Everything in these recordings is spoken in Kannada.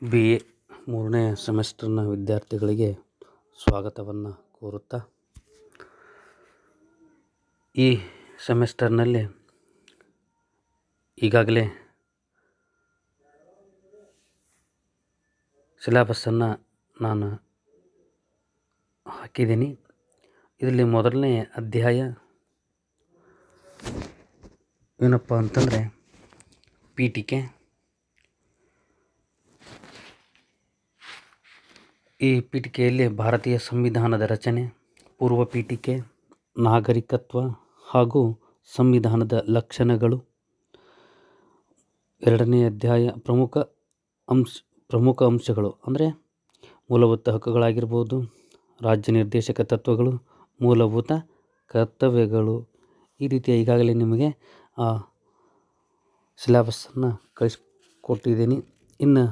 ಬಿ ಎ 3ನೇ ಸೆಮೆಸ್ಟರ್ನ ವಿದ್ಯಾರ್ಥಿಗಳಿಗೆ ಸ್ವಾಗತವನ್ನು ಕೋರುತ್ತಾ, ಈ ಸೆಮೆಸ್ಟರ್ನಲ್ಲಿ ಈಗಾಗಲೇ ಸಿಲೆಬಸ್ಸನ್ನು ನಾನು ಹಾಕಿದ್ದೀನಿ. ಇದರಲ್ಲಿ ಮೊದಲನೇ ಅಧ್ಯಾಯ ಏನಪ್ಪ ಅಂತಂದರೆ ಪೀಠಿಕೆ. ಈ ಪೀಠಿಕೆಯಲ್ಲಿ ಭಾರತೀಯ ಸಂವಿಧಾನದ ರಚನೆ, ಪೂರ್ವ ಪೀಠಿಕೆ, ನಾಗರಿಕತ್ವ ಹಾಗೂ ಸಂವಿಧಾನದ ಲಕ್ಷಣಗಳು. ಎರಡನೇ ಅಧ್ಯಾಯ ಪ್ರಮುಖ ಅಂಶಗಳು ಅಂದರೆ ಮೂಲಭೂತ ಹಕ್ಕುಗಳಾಗಿರ್ಬೋದು, ರಾಜ್ಯ ನಿರ್ದೇಶಕ ತತ್ವಗಳು, ಮೂಲಭೂತ ಕರ್ತವ್ಯಗಳು. ಈ ರೀತಿಯ ಈಗಾಗಲೇ ನಿಮಗೆ ಸಿಲೆಬಸ್ಸನ್ನು ಕಳಿಸ್ಕೊಟ್ಟಿದ್ದೀನಿ. ಇನ್ನು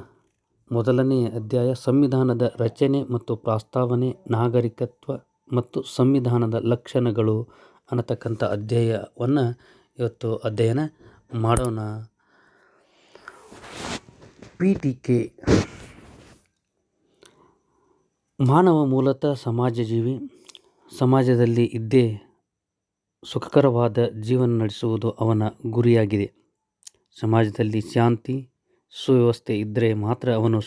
ಮೊದಲನೇ ಅಧ್ಯಾಯ ಸಂವಿಧಾನದ ರಚನೆ ಮತ್ತು ಪ್ರಸ್ತಾವನೆ, ನಾಗರಿಕತ್ವ ಮತ್ತು ಸಂವಿಧಾನದ ಲಕ್ಷಣಗಳು ಅನ್ನತಕ್ಕಂಥ ಅಧ್ಯಾಯವನ್ನು ಇವತ್ತು ಅಧ್ಯಯನ ಮಾಡೋಣ. ಪೀಠಿಕೆ. ಮಾನವ ಮೂಲತಃ ಸಮಾಜಜೀವಿ. ಸಮಾಜದಲ್ಲಿ ಇದ್ದೇ ಸುಖಕರವಾದ ಜೀವನ ನಡೆಸುವುದು ಅವನ ಗುರಿಯಾಗಿದೆ. ಸಮಾಜದಲ್ಲಿ ಶಾಂತಿ ಸುವ್ಯವಸ್ಥೆ ಇದ್ದರೆ ಮಾತ್ರ ಅವನು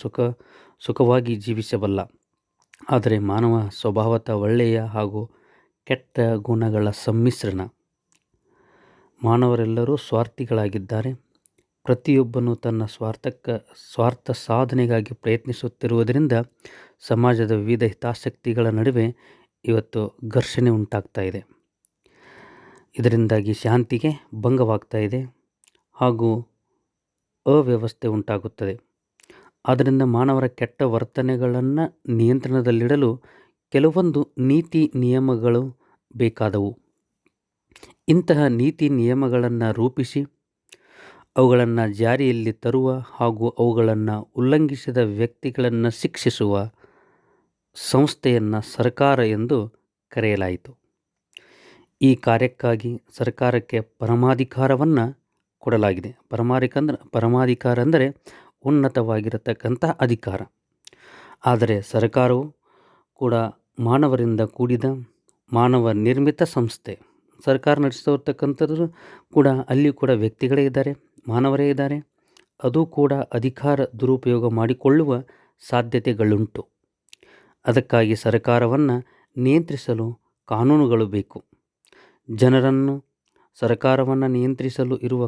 ಸುಖವಾಗಿ ಜೀವಿಸಬಲ್ಲ. ಆದರೆ ಮಾನವ ಸ್ವಭಾವತಃ ಒಳ್ಳೆಯ ಹಾಗೂ ಕೆಟ್ಟ ಗುಣಗಳ ಸಮ್ಮಿಶ್ರಣ. ಮಾನವರೆಲ್ಲರೂ ಸ್ವಾರ್ಥಿಗಳಾಗಿದ್ದಾರೆ. ಪ್ರತಿಯೊಬ್ಬನೂ ತನ್ನ ಸ್ವಾರ್ಥ ಸಾಧನೆಗಾಗಿ ಪ್ರಯತ್ನಿಸುತ್ತಿರುವುದರಿಂದ ಸಮಾಜದ ವಿವಿಧ ಹಿತಾಸಕ್ತಿಗಳ ನಡುವೆ ಇವತ್ತು ಘರ್ಷಣೆ ಉಂಟಾಗ್ತಾ ಇದೆ. ಇದರಿಂದಾಗಿ ಶಾಂತಿಗೆ ಭಂಗವಾಗ್ತಾ ಇದೆ ಹಾಗೂ ಅವ್ಯವಸ್ಥೆ ಉಂಟಾಗುತ್ತದೆ. ಆದ್ದರಿಂದ ಮಾನವರ ಕೆಟ್ಟ ವರ್ತನೆಗಳನ್ನು ನಿಯಂತ್ರಣದಲ್ಲಿಡಲು ಕೆಲವೊಂದು ನೀತಿ ನಿಯಮಗಳು ಬೇಕಾದವು. ಇಂತಹ ನೀತಿ ನಿಯಮಗಳನ್ನು ರೂಪಿಸಿ ಅವುಗಳನ್ನು ಜಾರಿಯಲ್ಲಿ ತರುವ ಹಾಗೂ ಅವುಗಳನ್ನು ಉಲ್ಲಂಘಿಸಿದ ವ್ಯಕ್ತಿಗಳನ್ನು ಶಿಕ್ಷಿಸುವ ಸಂಸ್ಥೆಯನ್ನು ಸರ್ಕಾರ ಎಂದು ಕರೆಯಲಾಯಿತು. ಈ ಕಾರ್ಯಕ್ಕಾಗಿ ಸರ್ಕಾರಕ್ಕೆ ಪರಮಾಧಿಕಾರವನ್ನು ಕೊಡಲಾಗಿದೆ. ಪರಮಾಧಿಕಾರ ಅಂದರೆ ಉನ್ನತವಾಗಿರತಕ್ಕಂಥ ಅಧಿಕಾರ. ಆದರೆ ಸರ್ಕಾರವು ಕೂಡ ಮಾನವರಿಂದ ಕೂಡಿದ ಮಾನವ ನಿರ್ಮಿತ ಸಂಸ್ಥೆ. ಸರ್ಕಾರ ನಡೆಸ್ತಿರ್ತಕ್ಕಂಥದ್ದು ಕೂಡ ಅಲ್ಲಿ ಕೂಡ ವ್ಯಕ್ತಿಗಳೇ ಇದ್ದಾರೆ, ಮಾನವರೇ ಇದ್ದಾರೆ. ಅದು ಕೂಡ ಅಧಿಕಾರ ದುರುಪಯೋಗ ಮಾಡಿಕೊಳ್ಳುವ ಸಾಧ್ಯತೆಗಳುಂಟು. ಅದಕ್ಕಾಗಿ ಸರ್ಕಾರವನ್ನು ನಿಯಂತ್ರಿಸಲು ಕಾನೂನುಗಳು ಬೇಕು. ಜನರನ್ನು ಸರ್ಕಾರವನ್ನು ನಿಯಂತ್ರಿಸಲು ಇರುವ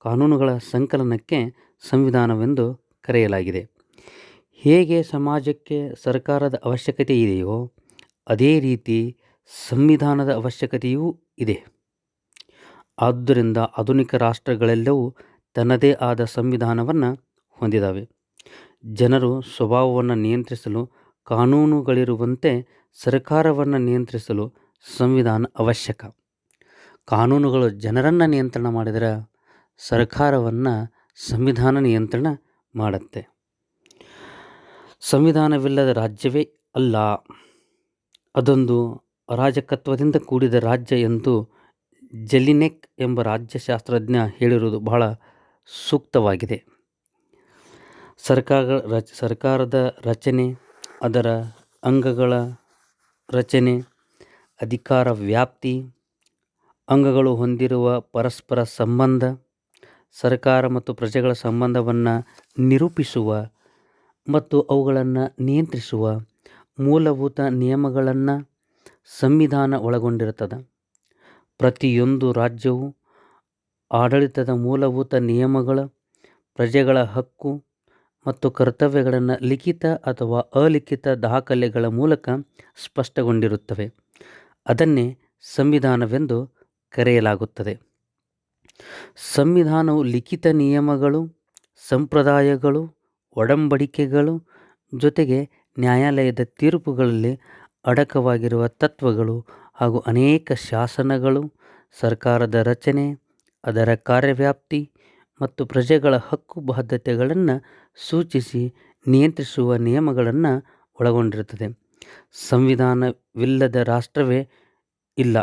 ಕಾನೂನುಗಳ ಸಂಕಲನಕ್ಕೆ ಸಂವಿಧಾನವೆಂದು ಕರೆಯಲಾಗಿದೆ. ಹೇಗೆ ಸಮಾಜಕ್ಕೆ ಸರ್ಕಾರದ ಅವಶ್ಯಕತೆ ಇದೆಯೋ ಅದೇ ರೀತಿ ಸಂವಿಧಾನದ ಅವಶ್ಯಕತೆಯೂ ಇದೆ. ಆದ್ದರಿಂದ ಆಧುನಿಕ ರಾಷ್ಟ್ರಗಳೆಲ್ಲವೂ ತನ್ನದೇ ಆದ ಸಂವಿಧಾನವನ್ನು ಹೊಂದಿದ್ದಾವೆ. ಜನರು ಸ್ವಭಾವವನ್ನು ನಿಯಂತ್ರಿಸಲು ಕಾನೂನುಗಳಿರುವಂತೆ ಸರ್ಕಾರವನ್ನು ನಿಯಂತ್ರಿಸಲು ಸಂವಿಧಾನ ಅವಶ್ಯಕ. ಕಾನೂನುಗಳು ಜನರನ್ನು ನಿಯಂತ್ರಣ ಮಾಡಿದರೆ ಸರ್ಕಾರವನ್ನು ಸಂವಿಧಾನ ನಿಯಂತ್ರಣ ಮಾಡುತ್ತೆ. ಸಂವಿಧಾನವಿಲ್ಲದ ರಾಜ್ಯವೇ ಅಲ್ಲ, ಅದೊಂದು ಅರಾಜಕತ್ವದಿಂದ ಕೂಡಿದ ರಾಜ್ಯ ಎಂದು ಜೆಲಿನೆಕ್ ಎಂಬ ರಾಜ್ಯಶಾಸ್ತ್ರಜ್ಞ ಹೇಳಿರುವುದು ಬಹಳ ಸೂಕ್ತವಾಗಿದೆ. ಸರ್ಕಾರದ ರಚನೆ, ಅದರ ಅಂಗಗಳ ರಚನೆ, ಅಧಿಕಾರ ವ್ಯಾಪ್ತಿ, ಅಂಗಗಳು ಹೊಂದಿರುವ ಪರಸ್ಪರ ಸಂಬಂಧ, ಸರ್ಕಾರ ಮತ್ತು ಪ್ರಜೆಗಳ ಸಂಬಂಧವನ್ನು ನಿರೂಪಿಸುವ ಮತ್ತು ಅವುಗಳನ್ನು ನಿಯಂತ್ರಿಸುವ ಮೂಲಭೂತ ನಿಯಮಗಳನ್ನು ಸಂವಿಧಾನ ಒಳಗೊಂಡಿರುತ್ತದೆ. ಪ್ರತಿಯೊಂದು ರಾಜ್ಯವು ಆಡಳಿತದ ಮೂಲಭೂತ ನಿಯಮಗಳ, ಪ್ರಜೆಗಳ ಹಕ್ಕು ಮತ್ತು ಕರ್ತವ್ಯಗಳನ್ನು ಲಿಖಿತ ಅಥವಾ ಅಲಿಖಿತ ದಾಖಲೆಗಳ ಮೂಲಕ ಸ್ಪಷ್ಟಗೊಂಡಿರುತ್ತವೆ. ಅದನ್ನೇ ಸಂವಿಧಾನವೆಂದು ಕರೆಯಲಾಗುತ್ತದೆ. ಸಂವಿಧಾನವು ಲಿಖಿತ ನಿಯಮಗಳು, ಸಂಪ್ರದಾಯಗಳು, ಒಡಂಬಡಿಕೆಗಳು ಜೊತೆಗೆ ನ್ಯಾಯಾಲಯದ ತೀರ್ಪುಗಳಲ್ಲಿ ಅಡಕವಾಗಿರುವ ತತ್ವಗಳು ಹಾಗೂ ಅನೇಕ ಶಾಸನಗಳು, ಸರ್ಕಾರದ ರಚನೆ, ಅದರ ಕಾರ್ಯವ್ಯಾಪ್ತಿ ಮತ್ತು ಪ್ರಜೆಗಳ ಹಕ್ಕು ಬಾಧ್ಯತೆಗಳನ್ನು ಸೂಚಿಸಿ ನಿಯಂತ್ರಿಸುವ ನಿಯಮಗಳನ್ನು ಒಳಗೊಂಡಿರುತ್ತದೆ. ಸಂವಿಧಾನವಿಲ್ಲದ ರಾಷ್ಟ್ರವೇ ಇಲ್ಲ.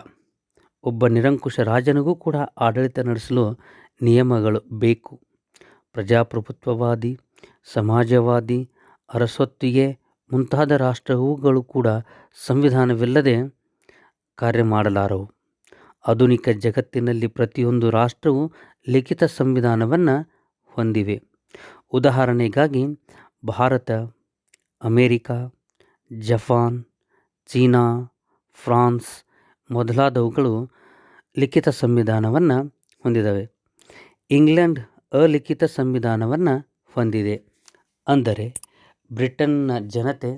ಒಬ್ಬ ನಿರಂಕುಶ ರಾಜನಿಗೂ ಕೂಡ ಆಡಳಿತ ನಡೆಸಲು ನಿಯಮಗಳು ಬೇಕು. ಪ್ರಜಾಪ್ರಭುತ್ವವಾದಿ, ಸಮಾಜವಾದಿ, ಅರಸೊತ್ತಿಗೆ ಮುಂತಾದ ರಾಷ್ಟ್ರಗಳು ಕೂಡ ಸಂವಿಧಾನವಿಲ್ಲದೆ ಕಾರ್ಯ ಮಾಡಲಾರವು. ಆಧುನಿಕ ಜಗತ್ತಿನಲ್ಲಿ ಪ್ರತಿಯೊಂದು ರಾಷ್ಟ್ರವು ಲಿಖಿತ ಸಂವಿಧಾನವನ್ನು ಹೊಂದಿವೆ. ಉದಾಹರಣೆಗಾಗಿ Bharat, America, Japan, China, France ಮೊದಲಾದವುಗಳು ಲಿಖಿತ ಸಂವಿಧಾನವನ್ನು ಹೊಂದಿದವೆ. ಇಂಗ್ಲೆಂಡ್ ಅಲಿಖಿತ ಸಂವಿಧಾನವನ್ನು ಹೊಂದಿದೆ. ಅಂದರೆ ಬ್ರಿಟನ್ನ ಜನತೆ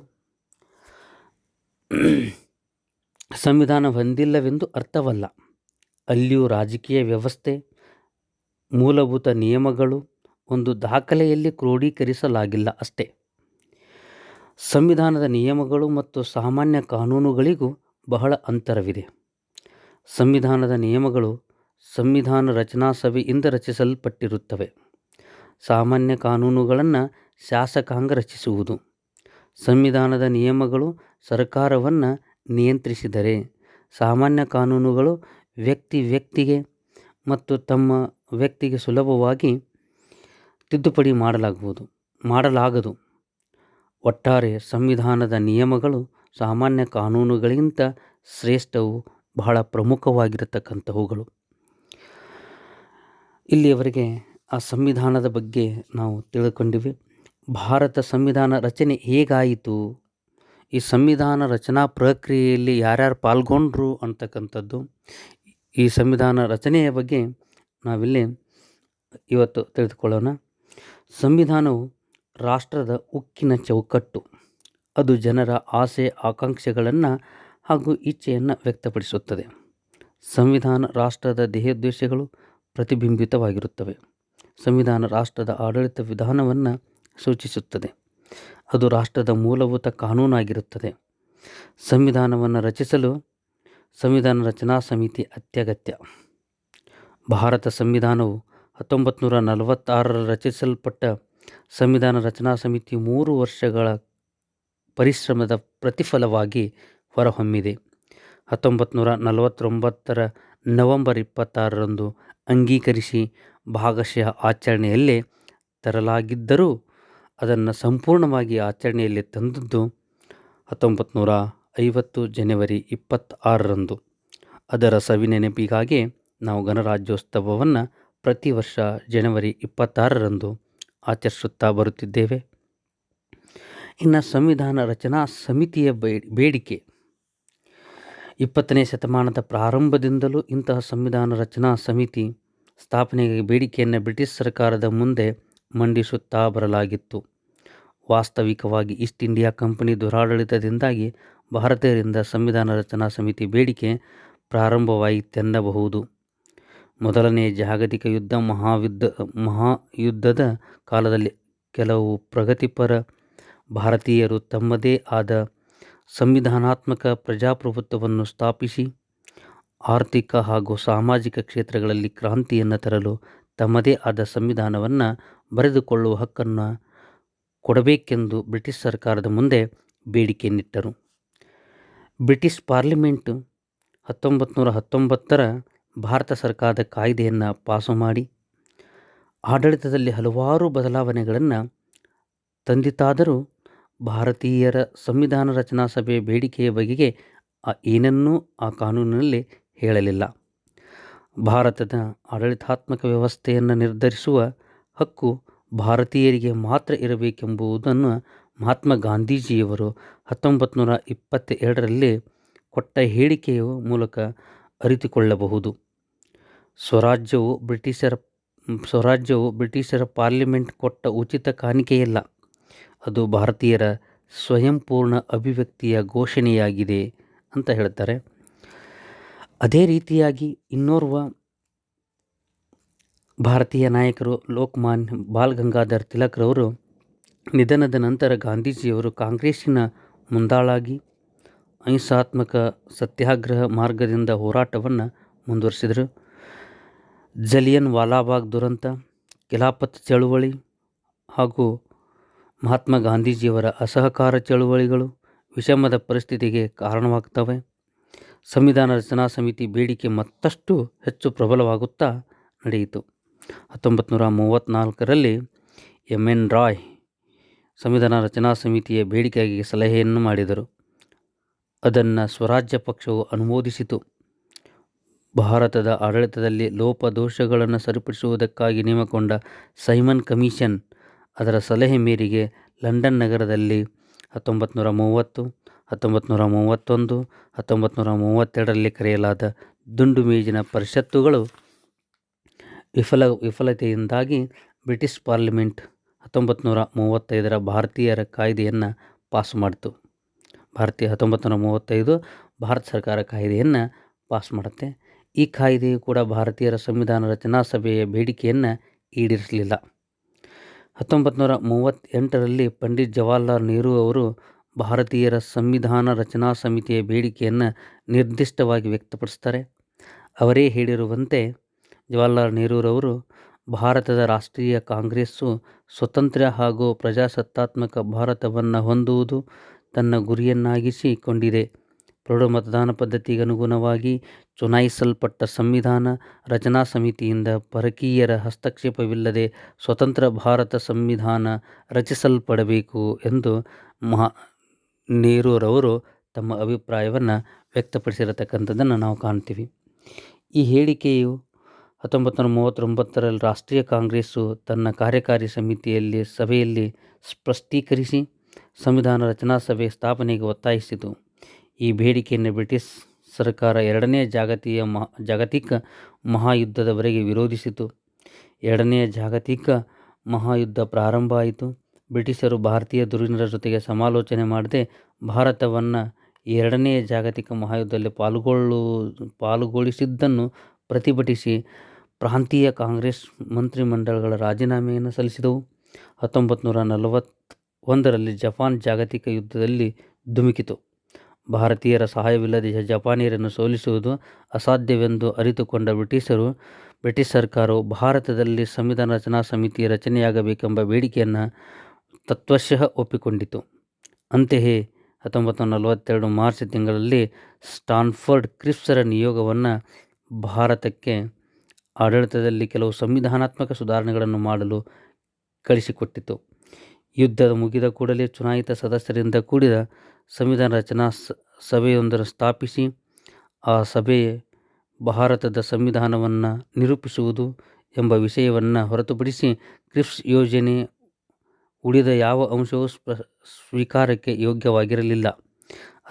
ಸಂವಿಧಾನ ಹೊಂದಿಲ್ಲವೆಂದು ಅರ್ಥವಲ್ಲ. ಅಲ್ಲಿಯೂ ರಾಜಕೀಯ ವ್ಯವಸ್ಥೆ, ಮೂಲಭೂತ ನಿಯಮಗಳು ಒಂದು ದಾಖಲೆಯಲ್ಲಿ ಕ್ರೋಢೀಕರಿಸಲಾಗಿಲ್ಲ ಅಷ್ಟೇ. ಸಂವಿಧಾನದ ನಿಯಮಗಳು ಮತ್ತು ಸಾಮಾನ್ಯ ಕಾನೂನುಗಳಿಗೂ ಬಹಳ ಅಂತರವಿದೆ. ಸಂವಿಧಾನದ ನಿಯಮಗಳು ಸಂವಿಧಾನ ರಚನಾ ಸಭೆಯಿಂದ ರಚಿಸಲ್ಪಟ್ಟಿರುತ್ತವೆ. ಸಾಮಾನ್ಯ ಕಾನೂನುಗಳನ್ನು ಶಾಸಕಾಂಗ ರಚಿಸುವುದು. ಸಂವಿಧಾನದ ನಿಯಮಗಳು ಸರ್ಕಾರವನ್ನು ನಿಯಂತ್ರಿಸಿದರೆ, ಸಾಮಾನ್ಯ ಕಾನೂನುಗಳು ವ್ಯಕ್ತಿಗೆ ಮತ್ತು ತಮ್ಮ ವ್ಯಕ್ತಿಗೆ ಸುಲಭವಾಗಿ ತಿದ್ದುಪಡಿ ಮಾಡಲಾಗದು. ಒಟ್ಟಾರೆ ಸಂವಿಧಾನದ ನಿಯಮಗಳು ಸಾಮಾನ್ಯ ಕಾನೂನುಗಳಿಗಿಂತ ಶ್ರೇಷ್ಠವು, ಬಹಳ ಪ್ರಮುಖವಾಗಿರತಕ್ಕಂಥವುಗಳು. ಇಲ್ಲಿಯವರೆಗೆ ಆ ಸಂವಿಧಾನದ ಬಗ್ಗೆ ನಾವು ತಿಳ್ಕೊಂಡಿವಿ. ಭಾರತ ಸಂವಿಧಾನ ರಚನೆ ಹೇಗಾಯಿತು, ಈ ಸಂವಿಧಾನ ರಚನಾ ಪ್ರಕ್ರಿಯೆಯಲ್ಲಿ ಯಾರ್ಯಾರು ಪಾಲ್ಗೊಂಡ್ರು ಅಂತಕ್ಕಂಥದ್ದು, ಈ ಸಂವಿಧಾನ ರಚನೆಯ ಬಗ್ಗೆ ನಾವಿಲ್ಲಿ ಇವತ್ತು ತಿಳಿದುಕೊಳ್ಳೋಣ. ಸಂವಿಧಾನವು ರಾಷ್ಟ್ರದ ಉಕ್ಕಿನ ಚೌಕಟ್ಟು. ಅದು ಜನರ ಆಸೆ ಆಕಾಂಕ್ಷೆಗಳನ್ನು ಹಾಗೂ ಇಚ್ಛೆಯನ್ನು ವ್ಯಕ್ತಪಡಿಸುತ್ತದೆ. ಸಂವಿಧಾನ ರಾಷ್ಟ್ರದ ಧ್ಯೇಯೋದ್ದೇಶಗಳು ಪ್ರತಿಬಿಂಬಿತವಾಗಿರುತ್ತವೆ. ಸಂವಿಧಾನ ರಾಷ್ಟ್ರದ ಆಡಳಿತ ವಿಧಾನವನ್ನು ಸೂಚಿಸುತ್ತದೆ. ಅದು ರಾಷ್ಟ್ರದ ಮೂಲಭೂತ ಕಾನೂನಾಗಿರುತ್ತದೆ. ಸಂವಿಧಾನವನ್ನು ರಚಿಸಲು ಸಂವಿಧಾನ ರಚನಾ ಸಮಿತಿ ಅತ್ಯಗತ್ಯ. ಭಾರತ ಸಂವಿಧಾನವು 1946 ರಚಿಸಲ್ಪಟ್ಟ ಸಂವಿಧಾನ ರಚನಾ ಸಮಿತಿ 3 ವರ್ಷಗಳ ಪರಿಶ್ರಮದ ಪ್ರತಿಫಲವಾಗಿ ಹೊರಹೊಮ್ಮಿದೆ. 1949 ನವೆಂಬರ್ 26 ಅಂಗೀಕರಿಸಿ ಭಾಗಶಃ ಆಚರಣೆಯಲ್ಲೇ ತರಲಾಗಿದ್ದರೂ ಅದನ್ನು ಸಂಪೂರ್ಣವಾಗಿ ಆಚರಣೆಯಲ್ಲಿ ತಂದದ್ದು 1950 ಜನವರಿ 26 ಅದರ ಸವಿನೆನಪಿಗಾಗಿ ನಾವು ಗಣರಾಜ್ಯೋತ್ಸವವನ್ನು ಪ್ರತಿ ವರ್ಷ ಜನವರಿ 26 ಆಚರಿಸುತ್ತಾ ಬರುತ್ತಿದ್ದೇವೆ. ಇನ್ನು ಸಂವಿಧಾನ ರಚನಾ ಸಮಿತಿಯ ಬೇಡಿಕೆ 20ನೇ ಶತಮಾನದ ಪ್ರಾರಂಭದಿಂದಲೂ ಇಂತಹ ಸಂವಿಧಾನ ರಚನಾ ಸಮಿತಿ ಸ್ಥಾಪನೆಗೆ ಬೇಡಿಕೆಯನ್ನು ಬ್ರಿಟಿಷ್ ಸರ್ಕಾರದ ಮುಂದೆ ಮಂಡಿಸುತ್ತಾ ಬರಲಾಗಿತ್ತು. ವಾಸ್ತವಿಕವಾಗಿ ಈಸ್ಟ್ ಇಂಡಿಯಾ ಕಂಪನಿ ದುರಾಡಳಿತದಿಂದಾಗಿ ಭಾರತೀಯರಿಂದ ಸಂವಿಧಾನ ರಚನಾ ಸಮಿತಿ ಬೇಡಿಕೆ ಪ್ರಾರಂಭವಾಯಿತೆನ್ನಬಹುದು. ಮೊದಲನೆಯ ಜಾಗತಿಕ ಮಹಾಯುದ್ಧದ ಕಾಲದಲ್ಲಿ ಕೆಲವು ಪ್ರಗತಿಪರ ಭಾರತೀಯರು ತಮ್ಮದೇ ಆದ ಸಂವಿಧಾನಾತ್ಮಕ ಪ್ರಜಾಪ್ರಭುತ್ವವನ್ನು ಸ್ಥಾಪಿಸಿ ಆರ್ಥಿಕ ಹಾಗೂ ಸಾಮಾಜಿಕ ಕ್ಷೇತ್ರಗಳಲ್ಲಿ ಕ್ರಾಂತಿಯನ್ನು ತರಲು ತಮ್ಮದೇ ಆದ ಸಂವಿಧಾನವನ್ನು ಬರೆದುಕೊಳ್ಳುವ ಹಕ್ಕನ್ನು ಕೊಡಬೇಕೆಂದು ಬ್ರಿಟಿಷ್ ಸರ್ಕಾರದ ಮುಂದೆ ಬೇಡಿಕೆಯನ್ನಿಟ್ಟರು. ಬ್ರಿಟಿಷ್ ಪಾರ್ಲಿಮೆಂಟ್ 1919 ಭಾರತ ಸರ್ಕಾರದ ಕಾಯ್ದೆಯನ್ನು ಪಾಸು ಮಾಡಿ ಆಡಳಿತದಲ್ಲಿ ಹಲವಾರು ಬದಲಾವಣೆಗಳನ್ನು ತಂದಿತಾದರೂ ಭಾರತೀಯರ ಸಂವಿಧಾನ ರಚನಾ ಸಭೆಯ ಬೇಡಿಕೆಯ ಬಗೆಗೆ ಏನನ್ನೂ ಆ ಕಾನೂನಿನಲ್ಲಿ ಹೇಳಲಿಲ್ಲ. ಭಾರತದ ಆಡಳಿತಾತ್ಮಕ ವ್ಯವಸ್ಥೆಯನ್ನು ನಿರ್ಧರಿಸುವ ಹಕ್ಕು ಭಾರತೀಯರಿಗೆ ಮಾತ್ರ ಇರಬೇಕೆಂಬುದನ್ನು ಮಹಾತ್ಮ ಗಾಂಧೀಜಿಯವರು 1922 ಕೊಟ್ಟ ಹೇಳಿಕೆಯ ಮೂಲಕ ಅರಿತುಕೊಳ್ಳಬಹುದು. ಸ್ವರಾಜ್ಯವು ಬ್ರಿಟಿಷರ ಪಾರ್ಲಿಮೆಂಟ್ ಕೊಟ್ಟ ಉಚಿತ ಕಾಣಿಕೆಯಲ್ಲ, ಅದು ಭಾರತೀಯರ ಸ್ವಯಂಪೂರ್ಣ ಅಭಿವ್ಯಕ್ತಿಯ ಘೋಷಣೆಯಾಗಿದೆ ಅಂತ ಹೇಳ್ತಾರೆ. ಅದೇ ರೀತಿಯಾಗಿ ಇನ್ನೋರ್ವ ಭಾರತೀಯ ನಾಯಕರು ಲೋಕಮಾನ್ಯ ಬಾಲ್ ಗಂಗಾಧರ್ ತಿಲಕ್ರವರು ನಿಧನದ ನಂತರ ಗಾಂಧೀಜಿಯವರು ಕಾಂಗ್ರೆಸ್ಸಿನ ಮುಂದಾಳಾಗಿ ಅಹಿಂಸಾತ್ಮಕ ಸತ್ಯಾಗ್ರಹ ಮಾರ್ಗದಿಂದ ಹೋರಾಟವನ್ನು ಮುಂದುವರಿಸಿದರು. ಜಲಿಯನ್ ವಾಲಾಬಾಗ್ ದುರಂತ, ಖಿಲಾಫತ್ ಚಳುವಳಿ ಹಾಗೂ ಮಹಾತ್ಮ ಗಾಂಧೀಜಿಯವರ ಅಸಹಕಾರ ಚಳುವಳಿಗಳು ವಿಷಮದ ಪರಿಸ್ಥಿತಿಗೆ ಕಾರಣವಾಗ್ತವೆ. ಸಂವಿಧಾನ ರಚನಾ ಸಮಿತಿ ಬೇಡಿಕೆ ಮತ್ತಷ್ಟು ಹೆಚ್ಚು ಪ್ರಬಲವಾಗುತ್ತಾ ನಡೆಯಿತು. 1934ರಲ್ಲಿ ಎನ್ ರಾಯ್ ಸಂವಿಧಾನ ರಚನಾ ಸಮಿತಿಯ ಬೇಡಿಕೆಗೆ ಸಲಹೆಯನ್ನು ಮಾಡಿದರು. ಅದನ್ನು ಸ್ವರಾಜ್ಯ ಪಕ್ಷವು ಅನುಮೋದಿಸಿತು. ಭಾರತದ ಆಡಳಿತದಲ್ಲಿ ಲೋಪದೋಷಗಳನ್ನು ಸರಿಪಡಿಸುವುದಕ್ಕಾಗಿ ನೇಮಕೊಂಡ ಸೈಮನ್ ಕಮಿಷನ್ ಅದರ ಸಲಹೆ ಮೇರೆಗೆ ಲಂಡನ್ ನಗರದಲ್ಲಿ 1930, 1931, 1932ರಲ್ಲಿ ಕರೆಯಲಾದ ದುಂಡು ಮೇಜಿನ ಪರಿಷತ್ತುಗಳು ವಿಫಲತೆಯಿಂದಾಗಿ ಬ್ರಿಟಿಷ್ ಪಾರ್ಲಿಮೆಂಟ್ 1935ರ ಭಾರತೀಯರ ಕಾಯ್ದೆಯನ್ನು ಪಾಸ್ ಮಾಡಿತು. 1935 ಭಾರತ ಸರ್ಕಾರ ಕಾಯ್ದೆಯನ್ನು ಪಾಸ್ ಮಾಡುತ್ತೆ. ಈ ಕಾಯ್ದೆಯು ಕೂಡ ಭಾರತೀಯರ ಸಂವಿಧಾನ ರಚನಾ ಸಭೆಯ ಬೇಡಿಕೆಯನ್ನು ಈಡೇರಿಸಲಿಲ್ಲ. 1938ರಲ್ಲಿ ಪಂಡಿತ್ ಜವಾಹರ್ಲಾಲ್ ನೆಹರು ಅವರು ಭಾರತೀಯರ ಸಂವಿಧಾನ ರಚನಾ ಸಮಿತಿಯ ಬೇಡಿಕೆಯನ್ನು ನಿರ್ದಿಷ್ಟವಾಗಿ ವ್ಯಕ್ತಪಡಿಸ್ತಾರೆ. ಅವರೇ ಹೇಳಿರುವಂತೆ ಜವಾಹರ್ಲಾಲ್ ನೆಹರೂರವರು ಭಾರತದ ರಾಷ್ಟ್ರೀಯ ಕಾಂಗ್ರೆಸ್ಸು ಸ್ವತಂತ್ರ ಹಾಗೂ ಪ್ರಜಾಸತ್ತಾತ್ಮಕ ಭಾರತವನ್ನು ಹೊಂದುವುದು ತನ್ನ ಗುರಿಯನ್ನಾಗಿಸಿಕೊಂಡಿದೆ. ಪ್ರೌಢ ಮತದಾನ ಪದ್ಧತಿಗೆ ಅನುಗುಣವಾಗಿ ಚುನಾಯಿಸಲ್ಪಟ್ಟ ಸಂವಿಧಾನ ರಚನಾ ಸಮಿತಿಯಿಂದ ಪರಕೀಯರ ಹಸ್ತಕ್ಷೇಪವಿಲ್ಲದೆ ಸ್ವತಂತ್ರ ಭಾರತ ಸಂವಿಧಾನ ರಚಿಸಲ್ಪಡಬೇಕು ಎಂದು ನೆಹರೂರವರು ತಮ್ಮ ಅಭಿಪ್ರಾಯವನ್ನು ವ್ಯಕ್ತಪಡಿಸಿರತಕ್ಕಂಥದ್ದನ್ನು ನಾವು ಕಾಣ್ತೀವಿ. ಈ ಹೇಳಿಕೆಯು 1939ರಲ್ಲಿ ರಾಷ್ಟ್ರೀಯ ಕಾಂಗ್ರೆಸ್ಸು ತನ್ನ ಕಾರ್ಯಕಾರಿ ಸಭೆಯಲ್ಲಿ ಸ್ಪಷ್ಟೀಕರಿಸಿ ಸಂವಿಧಾನ ರಚನಾ ಸಭೆ ಸ್ಥಾಪನೆಗೆ ಒತ್ತಾಯಿಸಿತು. ಈ ಬೇಡಿಕೆಯನ್ನು ಬ್ರಿಟಿಷ್ ಸರ್ಕಾರ ಎರಡನೇ ಜಾಗತಿಕ ಮಹಾಯುದ್ಧದವರೆಗೆ ವಿರೋಧಿಸಿತು. ಎರಡನೆಯ ಜಾಗತಿಕ ಮಹಾಯುದ್ಧ ಪ್ರಾರಂಭ ಆಯಿತು. ಬ್ರಿಟಿಷರು ಭಾರತೀಯ ಧುರೀಣರ ಜೊತೆಗೆ ಸಮಾಲೋಚನೆ ಮಾಡದೆ ಭಾರತವನ್ನು ಎರಡನೆಯ ಜಾಗತಿಕ ಮಹಾಯುದ್ಧದಲ್ಲಿ ಪಾಲ್ಗೊಳಿಸಿದ್ದನ್ನು ಪ್ರತಿಭಟಿಸಿ ಪ್ರಾಂತೀಯ ಕಾಂಗ್ರೆಸ್ ಮಂತ್ರಿಮಂಡಲಗಳ ರಾಜೀನಾಮೆಯನ್ನು ಸಲ್ಲಿಸಿದವು. 1941ರಲ್ಲಿ ಜಪಾನ್ ಜಾಗತಿಕ ಯುದ್ಧದಲ್ಲಿ ಧುಮುಕಿತು. ಭಾರತೀಯರ ಸಹಾಯವಿಲ್ಲದೆ ಜಪಾನಿಯರನ್ನು ಸೋಲಿಸುವುದು ಅಸಾಧ್ಯವೆಂದು ಅರಿತುಕೊಂಡ ಬ್ರಿಟಿಷ್ ಸರ್ಕಾರವು ಭಾರತದಲ್ಲಿ ಸಂವಿಧಾನ ರಚನಾ ಸಮಿತಿ ರಚನೆಯಾಗಬೇಕೆಂಬ ಬೇಡಿಕೆಯನ್ನು ತತ್ವಶಃ ಒಪ್ಪಿಕೊಂಡಿತು. ಅಂತೆಯೇ 1942 ಮಾರ್ಚ್ ತಿಂಗಳಲ್ಲಿ ಸ್ಟಾನ್ಫೋರ್ಡ್ ಕ್ರಿಪ್ಸ್ರ ನಿಯೋಗವನ್ನು ಭಾರತಕ್ಕೆ ಆಡಳಿತದಲ್ಲಿ ಕೆಲವು ಸಂವಿಧಾನಾತ್ಮಕ ಸುಧಾರಣೆಗಳನ್ನು ಮಾಡಲು ಕಳಿಸಿಕೊಟ್ಟಿತು. ಯುದ್ಧ ಮುಗಿದ ಕೂಡಲೇ ಚುನಾಯಿತ ಸದಸ್ಯರಿಂದ ಕೂಡಿದ ಸಂವಿಧಾನ ರಚನಾ ಸಭೆಯೊಂದನ್ನು ಸ್ಥಾಪಿಸಿ ಆ ಸಭೆ ಭಾರತದ ಸಂವಿಧಾನವನ್ನು ನಿರೂಪಿಸುವುದು ಎಂಬ ವಿಷಯವನ್ನು ಹೊರತುಪಡಿಸಿ ಕ್ರಿಪ್ಸ್ ಯೋಜನೆ ಉಳಿದ ಯಾವ ಅಂಶವೂ ಸ್ವೀಕಾರಕ್ಕೆ ಯೋಗ್ಯವಾಗಿರಲಿಲ್ಲ.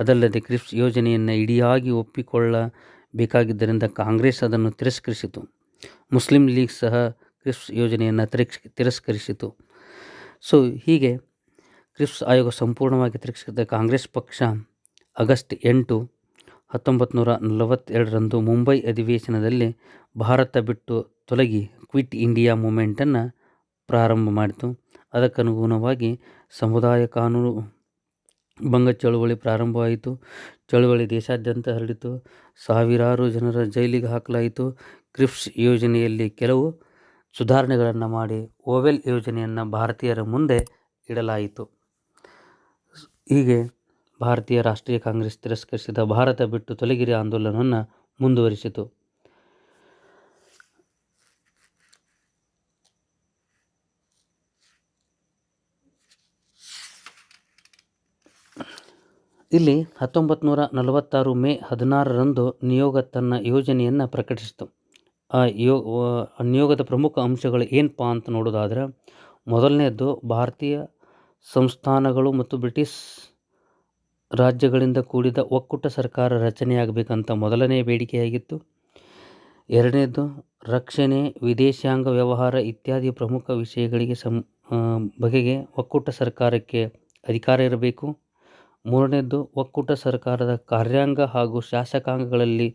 ಅದಲ್ಲದೆ ಕ್ರಿಪ್ಸ್ ಯೋಜನೆಯನ್ನು ಇಡಿಯಾಗಿ ಒಪ್ಪಿಕೊಳ್ಳಬೇಕಾಗಿದ್ದರಿಂದ ಕಾಂಗ್ರೆಸ್ ಅದನ್ನು ತಿರಸ್ಕರಿಸಿತು. ಮುಸ್ಲಿಂ ಲೀಗ್ ಸಹ ಕ್ರಿಪ್ಸ್ ಯೋಜನೆಯನ್ನು ತಿರಸ್ಕರಿಸಿತು. ಹೀಗೆ ಕ್ರಿಪ್ಸ್ ಆಯೋಗ ಸಂಪೂರ್ಣವಾಗಿ ತಿರಸ್ಕರಿಸಿದ ಕಾಂಗ್ರೆಸ್ ಪಕ್ಷ ಆಗಸ್ಟ್ 8, 1942ರಂದು ಮುಂಬೈ ಅಧಿವೇಶನದಲ್ಲಿ ಭಾರತ ಬಿಟ್ಟು ತೊಲಗಿ ಕ್ವಿಟ್ ಇಂಡಿಯಾ ಮೂವ್ಮೆಂಟನ್ನು ಪ್ರಾರಂಭ ಮಾಡಿತು. ಅದಕ್ಕನುಗುಣವಾಗಿ ಸಮುದಾಯ ಕಾನೂನು ಭಂಗ ಚಳುವಳಿ ಪ್ರಾರಂಭವಾಯಿತು. ಚಳುವಳಿ ದೇಶಾದ್ಯಂತ ಹರಡಿತು. ಸಾವಿರಾರು ಜನರ ಜೈಲಿಗೆ ಹಾಕಲಾಯಿತು. ಕ್ರಿಪ್ಸ್ ಯೋಜನೆಯಲ್ಲಿ ಕೆಲವು ಸುಧಾರಣೆಗಳನ್ನು ಮಾಡಿ ಓವೆಲ್ ಯೋಜನೆಯನ್ನು ಭಾರತೀಯರ ಮುಂದೆ ಇಡಲಾಯಿತು. ಹೀಗೆ ಭಾರತೀಯ ರಾಷ್ಟ್ರೀಯ ಕಾಂಗ್ರೆಸ್ ತಿರಸ್ಕರಿಸಿದ ಭಾರತ ಬಿಟ್ಟು ತೊಲಗಿರಿ ಆಂದೋಲನವನ್ನು ಮುಂದುವರಿಸಿತು. ಇಲ್ಲಿ 1946 ಮೇ 16ರಂದು ನಿಯೋಗ ತನ್ನ ಯೋಜನೆಯನ್ನು ಪ್ರಕಟಿಸಿತು. ಆ ನಿಯೋಗದ ಪ್ರಮುಖ ಅಂಶಗಳು ಏನಪ್ಪ ಅಂತ ನೋಡೋದಾದ್ರೆ, ಮೊದಲನೆಯದ್ದು ಭಾರತೀಯ ಸಂಸ್ಥಾನಗಳು ಮತ್ತು ಬ್ರಿಟಿಷ್ ರಾಜ್ಯಗಳಿಂದ ಕೂಡಿದ ಒಕ್ಕೂಟ ಸರ್ಕಾರ ರಚನೆಯಾಗಬೇಕಂತ ಮೊದಲನೆಯ ಬೇಡಿಕೆಯಾಗಿತ್ತು. ಎರಡನೇದು ರಕ್ಷಣೆ, ವಿದೇಶಾಂಗ ವ್ಯವಹಾರ ಇತ್ಯಾದಿ ಪ್ರಮುಖ ವಿಷಯಗಳಿಗೆ ಬಗೆಗೆ ಒಕ್ಕೂಟ ಸರ್ಕಾರಕ್ಕೆ ಅಧಿಕಾರ ಇರಬೇಕು. ಮೂರನೇದ್ದು ಒಕ್ಕೂಟ ಸರ್ಕಾರದ ಕಾರ್ಯಾಂಗ ಹಾಗೂ ಶಾಸಕಾಂಗಗಳಲ್ಲಿ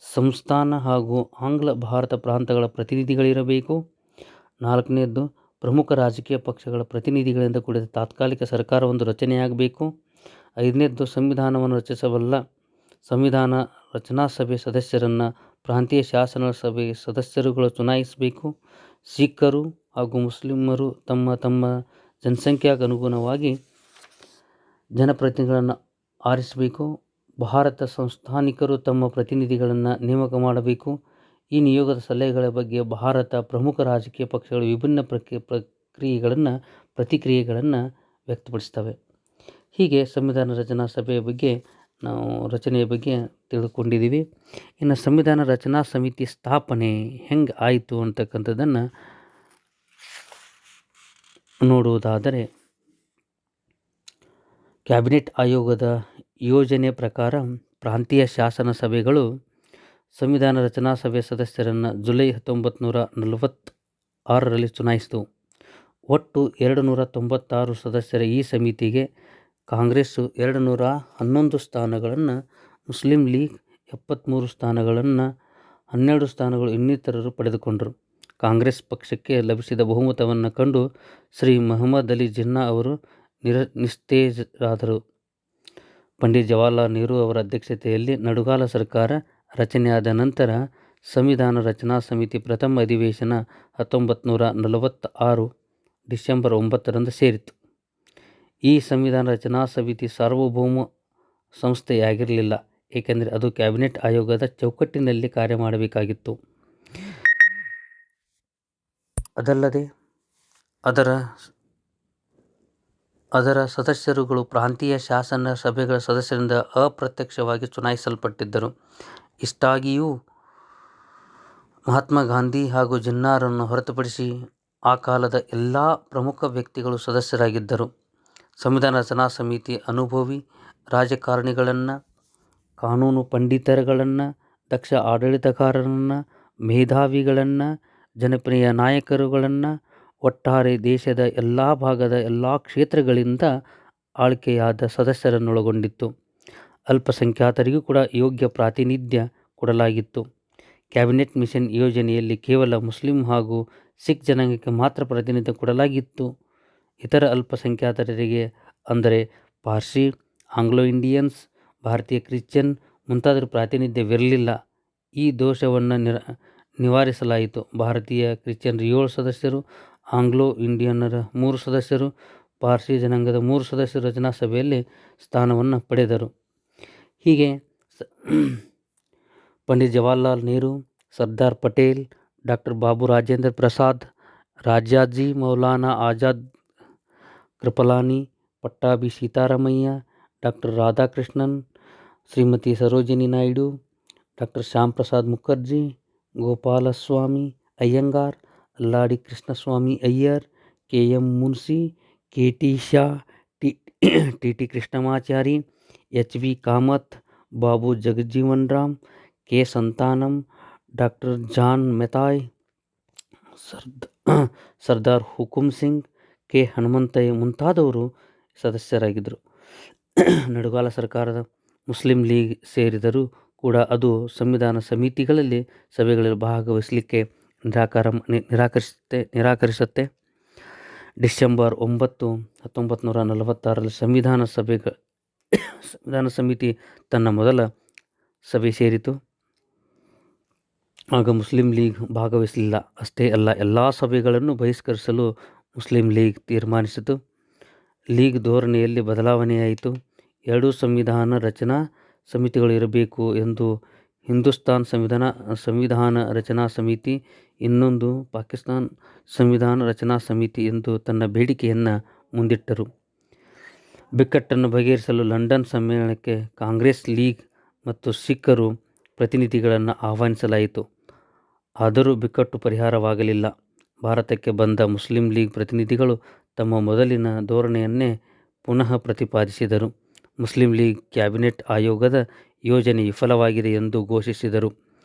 ಸಂಸ್ಥಾನ ಹಾಗೂ ಆಂಗ್ಲ ಭಾರತ ಪ್ರಾಂತಗಳ ಪ್ರತಿನಿಧಿಗಳಿರಬೇಕು. ನಾಲ್ಕನೇದ್ದು ಪ್ರಮುಖ ರಾಜಕೀಯ ಪಕ್ಷಗಳ ಪ್ರತಿನಿಧಿಗಳಿಂದ ಕೂಡಿದ ತಾತ್ಕಾಲಿಕ ಸರ್ಕಾರವೊಂದು ರಚನೆಯಾಗಬೇಕು. ಐದನೇದ್ದು ಸಂವಿಧಾನವನ್ನು ರಚಿಸಬಲ್ಲ ಸಂವಿಧಾನ ರಚನಾ ಸಭೆ ಸದಸ್ಯರನ್ನು ಪ್ರಾಂತೀಯ ಶಾಸನ ಸಭೆ ಸದಸ್ಯರುಗಳು ಚುನಾಯಿಸಬೇಕು. ಸಿಖ್ಖರು ಹಾಗೂ ಮುಸ್ಲಿಮರು ತಮ್ಮ ತಮ್ಮ ಜನಸಂಖ್ಯೆಗೆ ಅನುಗುಣವಾಗಿ ಜನಪ್ರತಿನಿಧಿಗಳನ್ನು ಆರಿಸಬೇಕು. ಭಾರತ ಸಂಸ್ಥಾನಿಕರು ತಮ್ಮ ಪ್ರತಿನಿಧಿಗಳನ್ನು ನೇಮಕ ಮಾಡಬೇಕು. ಈ ನಿಯೋಗದ ಸಲಹೆಗಳ ಬಗ್ಗೆ ಭಾರತ ಪ್ರಮುಖ ರಾಜಕೀಯ ಪಕ್ಷಗಳು ವಿಭಿನ್ನ ಪ್ರತಿಕ್ರಿಯೆಗಳನ್ನು ವ್ಯಕ್ತಪಡಿಸ್ತವೆ. ಹೀಗೆ ಸಂವಿಧಾನ ರಚನಾ ಸಭೆಯ ಬಗ್ಗೆ ನಾವು ರಚನೆಯ ಬಗ್ಗೆ ತಿಳ್ಕೊಂಡಿದ್ದೀವಿ. ಇನ್ನು ಸಂವಿಧಾನ ರಚನಾ ಸಮಿತಿ ಸ್ಥಾಪನೆ ಹೆಂಗೆ ಆಯಿತು ಅಂತಕ್ಕಂಥದ್ದನ್ನು ನೋಡುವುದಾದರೆ, ಕ್ಯಾಬಿನೆಟ್ ಆಯೋಗದ ಯೋಜನೆ ಪ್ರಕಾರ ಪ್ರಾಂತೀಯ ಶಾಸನ ಸಭೆಗಳು ಸಂವಿಧಾನ ರಚನಾ ಸಭೆ ಸದಸ್ಯರನ್ನು ಜುಲೈ 1946ರಲ್ಲಿ ಚುನಾಯಿಸಿತು. ಒಟ್ಟು 296 ಸದಸ್ಯರ ಈ ಸಮಿತಿಗೆ ಕಾಂಗ್ರೆಸ್ಸು 211 ಸ್ಥಾನಗಳನ್ನು, ಮುಸ್ಲಿಂ ಲೀಗ್ 73 ಸ್ಥಾನಗಳನ್ನು, 12 ಸ್ಥಾನಗಳು ಇನ್ನಿತರರು ಪಡೆದುಕೊಂಡರು. ಕಾಂಗ್ರೆಸ್ ಪಕ್ಷಕ್ಕೆ ಲಭಿಸಿದ ಬಹುಮತವನ್ನು ಕಂಡು ಶ್ರೀ ಮೊಹಮ್ಮದ್ ಅಲಿ ಜಿನ್ನಾ ಅವರು ನಿಸ್ತೇಜರಾದರು. ಪಂಡಿತ್ ಜವಾಹರಲಾಲ್ ನೆಹರು ಅವರ ಅಧ್ಯಕ್ಷತೆಯಲ್ಲಿ ನಡುಗಾಲ ಸರ್ಕಾರ ರಚನೆಯಾದ ನಂತರ ಸಂವಿಧಾನ ರಚನಾ ಸಮಿತಿ ಪ್ರಥಮ ಅಧಿವೇಶನ 1946 ಡಿಸೆಂಬರ್ 9ರಂದು ಸೇರಿತು. ಈ ಸಂವಿಧಾನ ರಚನಾ ಸಮಿತಿ ಸಾರ್ವಭೌಮ ಸಂಸ್ಥೆಯಾಗಿರಲಿಲ್ಲ, ಏಕೆಂದರೆ ಅದು ಕ್ಯಾಬಿನೆಟ್ ಆಯೋಗದ ಚೌಕಟ್ಟಿನಲ್ಲಿ ಕಾರ್ಯ ಮಾಡಬೇಕಾಗಿತ್ತು. ಅದಲ್ಲದೆ ಅದರ ಸದಸ್ಯರುಗಳು ಪ್ರಾಂತೀಯ ಶಾಸನ ಸಭೆಗಳ ಸದಸ್ಯರಿಂದ ಅಪ್ರತ್ಯಕ್ಷವಾಗಿ ಚುನಾಯಿಸಲ್ಪಟ್ಟಿದ್ದರು. ಇಷ್ಟಾಗಿಯೂ ಮಹಾತ್ಮ ಗಾಂಧಿ ಹಾಗೂ ಜಿನ್ನಾರನ್ನು ಹೊರತುಪಡಿಸಿ ಆ ಕಾಲದ ಎಲ್ಲ ಪ್ರಮುಖ ವ್ಯಕ್ತಿಗಳು ಸದಸ್ಯರಾಗಿದ್ದರು. ಸಂವಿಧಾನ ರಚನಾ ಸಮಿತಿ ಅನುಭವಿ ರಾಜಕಾರಣಿಗಳನ್ನು, ಕಾನೂನು ಪಂಡಿತರುಗಳನ್ನು, ದಕ್ಷ ಆಡಳಿತಗಾರರನ್ನು, ಮೇಧಾವಿಗಳನ್ನು, ಜನಪ್ರಿಯ ನಾಯಕರುಗಳನ್ನು, ಒಟ್ಟಾರೆ ದೇಶದ ಎಲ್ಲ ಭಾಗದ ಎಲ್ಲ ಕ್ಷೇತ್ರಗಳಿಂದ ಆಯ್ಕೆಯಾದ ಸದಸ್ಯರನ್ನೊಳಗೊಂಡಿತ್ತು. ಅಲ್ಪಸಂಖ್ಯಾತರಿಗೂ ಕೂಡ ಯೋಗ್ಯ ಪ್ರಾತಿನಿಧ್ಯ ಕೊಡಲಾಗಿತ್ತು. ಕ್ಯಾಬಿನೆಟ್ ಮಿಷನ್ ಯೋಜನೆಯಲ್ಲಿ ಕೇವಲ ಮುಸ್ಲಿಂ ಹಾಗೂ ಸಿಖ್ ಜನಾಂಗಕ್ಕೆ ಮಾತ್ರ ಪ್ರಾತಿನಿಧ್ಯ ಕೊಡಲಾಗಿತ್ತು. ಇತರ ಅಲ್ಪಸಂಖ್ಯಾತರಿಗೆ ಅಂದರೆ ಪಾರ್ಸಿ, ಆಂಗ್ಲೋ ಇಂಡಿಯನ್ಸ್, ಭಾರತೀಯ ಕ್ರಿಶ್ಚಿಯನ್ ಮುಂತಾದರ ಪ್ರಾತಿನಿಧ್ಯವಿರಲಿಲ್ಲ. ಈ ದೋಷವನ್ನು ನಿವಾರಿಸಲಾಯಿತು. ಭಾರತೀಯ ಕ್ರಿಶ್ಚಿಯನ್ನರು 7 ಸದಸ್ಯರು, ಆಂಗ್ಲೋ ಇಂಡಿಯನ್ನರ 3 ಸದಸ್ಯರು, ಪಾರ್ಸಿ ಜನಾಂಗದ 3 ಸದಸ್ಯರು ರಚನಾ ಸಭೆಯಲ್ಲಿ ಸ್ಥಾನವನ್ನು ಪಡೆದರು. ಹೀಗೆ Pandit Jawaharlal Nehru, Sardar Patel, doctor Babu Rajendra Prasad, Rajaji Maulana Azad, Kripalani, Pattabhi Sitaramayya, doctor Radhakrishnan, Shrimati Sarojini Naidu, doctor Shyam Prasad Mukherjee, Gopalaswami Ayyangar, Alladi Krishnaswami Iyer, K. M. Munshi, K. T. Shah, T. T. Krishnamachari, H. V. Kamath, Babu Jagjivan Ram, K. Santhanam, doctor John Mathai, Sardar Hukum Singh, K. Hanumanthaiah ಮುಂತಾದವರು ಸದಸ್ಯರಾಗಿದ್ದರು. ನಡುಗಾಲ ಸರ್ಕಾರದ ಮುಸ್ಲಿಂ ಲೀಗ್ ಸೇರಿದರೂ ಕೂಡ ಅದು ಸಂವಿಧಾನ ಸಮಿತಿಗಳಲ್ಲಿ ಸಭೆಗಳಲ್ಲಿ ಭಾಗವಹಿಸಲಿಕ್ಕೆ ನಿರಾಕರಿಸುತ್ತೆ. ಡಿಸೆಂಬರ್ 9, 1946ರಲ್ಲಿ ಸಂವಿಧಾನ ಸಮಿತಿ ತನ್ನ ಮೊದಲ ಸಭೆ ಸೇರಿತು. ಆಗ ಮುಸ್ಲಿಂ ಲೀಗ್ ಭಾಗವಹಿಸಲಿಲ್ಲ. ಅಷ್ಟೇ ಅಲ್ಲ, ಎಲ್ಲ ಸಭೆಗಳನ್ನು ಬಹಿಷ್ಕರಿಸಲು ಮುಸ್ಲಿಂ ಲೀಗ್ ತೀರ್ಮಾನಿಸಿತು. ಲೀಗ್ ಧೋರಣೆಯಲ್ಲಿ ಬದಲಾವಣೆಯಾಯಿತು. 2 ಸಂವಿಧಾನ ರಚನಾ ಸಮಿತಿಗಳು ಇರಬೇಕು ಎಂದು ಹಿಂದೂಸ್ತಾನ್ ಸಂವಿಧಾನ ರಚನಾ ಸಮಿತಿ, ಇನ್ನೊಂದು ಪಾಕಿಸ್ತಾನ್ ಸಂವಿಧಾನ ರಚನಾ ಸಮಿತಿ ಎಂದು ತನ್ನ ಬೇಡಿಕೆಯನ್ನು ಮುಂದಿಟ್ಟರು. ಬಿಕ್ಕಟ್ಟನ್ನು ಬಗೆಹರಿಸಲು ಲಂಡನ್ ಸಮ್ಮೇಳನಕ್ಕೆ ಕಾಂಗ್ರೆಸ್, ಲೀಗ್ ಮತ್ತು ಸಿಖ್ಖರು ಪ್ರತಿನಿಧಿಗಳನ್ನು ಆಹ್ವಾನಿಸಲಾಯಿತು. ಆದರೂ ಬಿಕ್ಕಟ್ಟು ಪರಿಹಾರವಾಗಲಿಲ್ಲ. ಭಾರತಕ್ಕೆ ಬಂದ ಮುಸ್ಲಿಂ ಲೀಗ್ ಪ್ರತಿನಿಧಿಗಳು ತಮ್ಮ ಮೊದಲಿನ ಧೋರಣೆಯನ್ನೇ ಪುನಃ ಪ್ರತಿಪಾದಿಸಿದರು. ಮುಸ್ಲಿಂ ಲೀಗ್ ಕ್ಯಾಬಿನೆಟ್ ಆಯೋಗದ ಯೋಜನೆ ವಿಫಲವಾಗಿದೆ ಎಂದು ಘೋಷಿಸಿದರು.